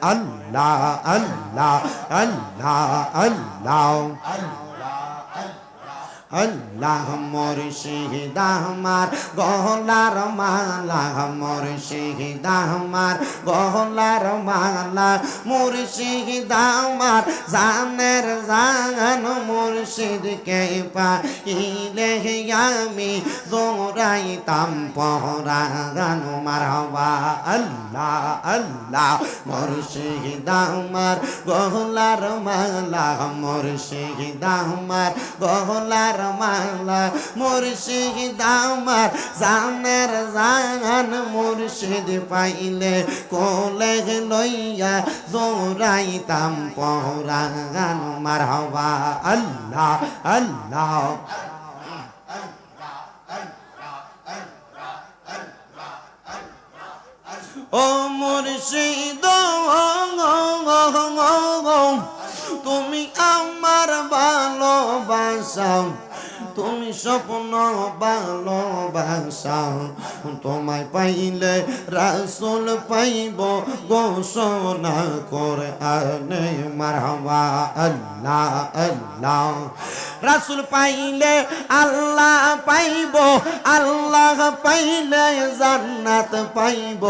আল্লাহ আল্লাহ আল্লাহ আল্লাহ আল্লাহ মুর্শিদ আমার গলার মালা মুর্শিদ আমার গলার মালা মুর্শিদ আমার জানের জান মুর্শিদকে পাইলে আমি দৌড়াইতাম পরাগান মারহাবা আল্লাহ আল্লাহ মুর্শিদ আমার গলার মালা মুর্শিদ আমার গলার মালা মুর্শিদ আমার জানের জান মুর্শিদ পাইলে কোলে লইয়া জোরাইতাম পরাগান মারহাবা আল্লাহ আল্লাহ ও মুর্শিদ তুমি আমার ভালোবাসা তুমি স্বপ্ন ভালোবাসা তোমায় পাইলে রাসূল পাইব ঘোষণা করে আনে মারহাবা আল্লাহ আল্লাহ রাসূল পাইলে আল্লাহ পাইব আল্লাহ পাইলে জান্নাত পাইব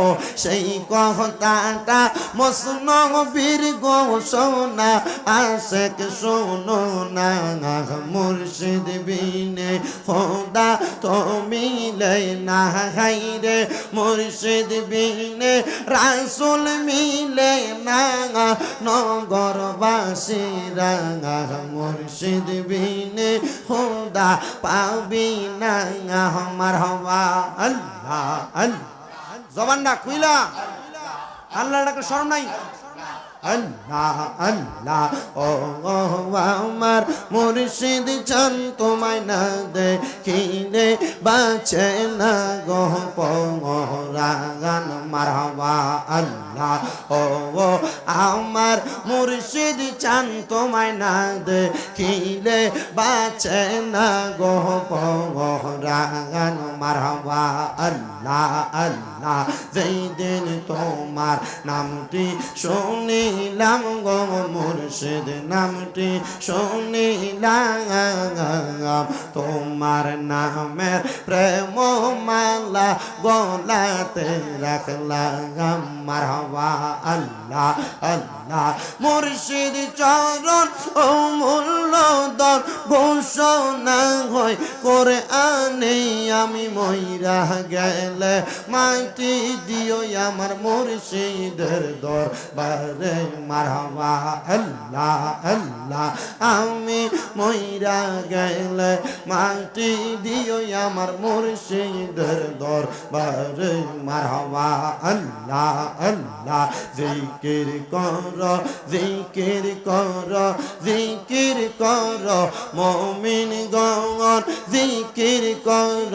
সেই কথাটা মসনবীর ঘোষণা আশেক শোনো না মুর্শিদ বিনে খোদা তো মিলে না হাইরে মুর্শিদ বিনে রাসূল মিলে না নগরবাসীরা মুর্শিদ বিনে খোদা পাবি না মারহাবা আল্লাহ আল্লাহ জবানটা খুইলা আল্লাহর ডাকে শরম নাই আল্লাহ আল্লাহ ও আমার মুর্শিদ চান তোমায় না দেখিলে বাঁচে না গো পরাগান মারহাবা আল্লাহ ও আমার মুর্শিদ চান তোমায় না দেখিলে বাঁচে না গো পরাগান মারহাবা আল্লাহ আল্লাহ যেই দিন তোমার নামটি শুনি শুনিলাম গো মুর্শিদ নামটি শুনিলাম তোমার নামের প্রেম মালা গলাতে রাখলাম মারহাবা আল্লাহ আল্লাহ মুর্শিদ চরণ ও মূল্যধন ঘোষণা হয় করে আনে আমি মইরা গেলে মাটি দিও আমার মুর্শিদের দরবারে মারহাবা আল্লাহ আল্লাহ আমি মইরা গেলে মাটি দিও আমার মুর্শিদের দরবারে মারহাবা আল্লাহ আল্লাহ জিকির কর জিকির কর জিকির কর মুমিন গণ জিকির কর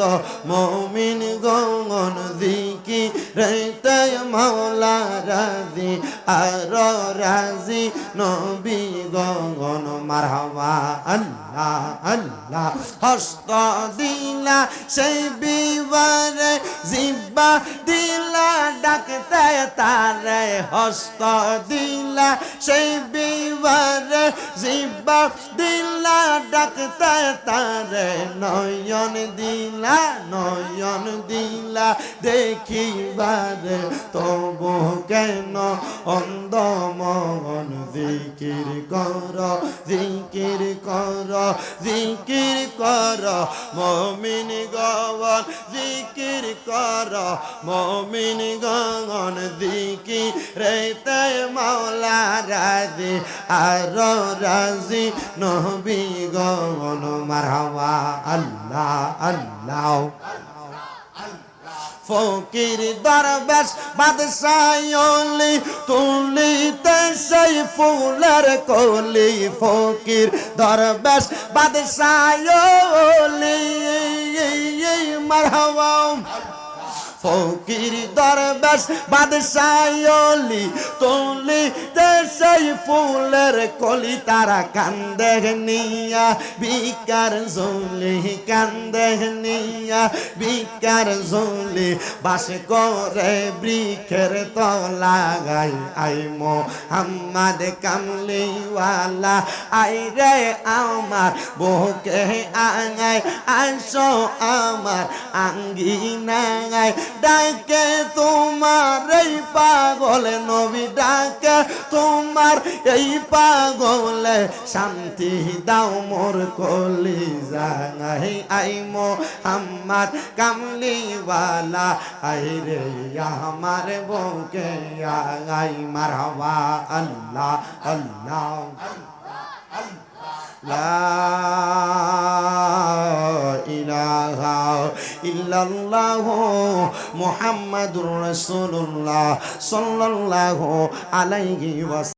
মুমিন গণ জিকির রেতে মাওলা রাজি আর রাজি নবী গণ মারহাবা আল্লাহ আল্লাহ হস্ত দিলা সেই বিবারে জিব্বা দিলা ডাকতে তারে হস্ত দিলা সেই বিবারে জিব্বা দিলা ডাকতে তারে নয়ন দিলা দেখিবারে তবু কেন অন্ধ মন জিকির কর জিকির কর জিকির কর মুমিন গণ জিকির কর মুমিন গণ জিকির রেতে মাওলা রাজি আর রাজি নবী গণ মারহাবা আল্লাহ আল্লাহ ফকির দরবেশ বাদশাহলি তুলিতে সেই ফুলের কলি ফকির দরবেশ বাদশাহলি মারহাবা ফকির দরবেশ বাদশাহলি তুলিতে সেই ফুলের কলি তারা কান্দে নিয়া বিকার ঝুলি কান্দে নিয়া বিকার ঝুলি বাস করে বৃক্ষের তলাগাই আই মোহাম্মদ কামলিওয়ালা আই রে আমার বুকে আঙাই আসো আমার আঙ্গিনায় ডাকে তোমার এই পাগল নবী ডাকে তোমার এই পাগলে শান্তি দাও মোর কলিজায় আই মোহাম্মদ কামলিওয়ালা আই রে আমার বুকে আঙাই মারহাবা আল্লাহ আল্লাহ লা ইলাহা ইল্লাল্লাহু মুহাম্মাদুর রাসূলুল্লাহ সাল্লাল্লাহু আলাইহি ওয়াসাল্লাম।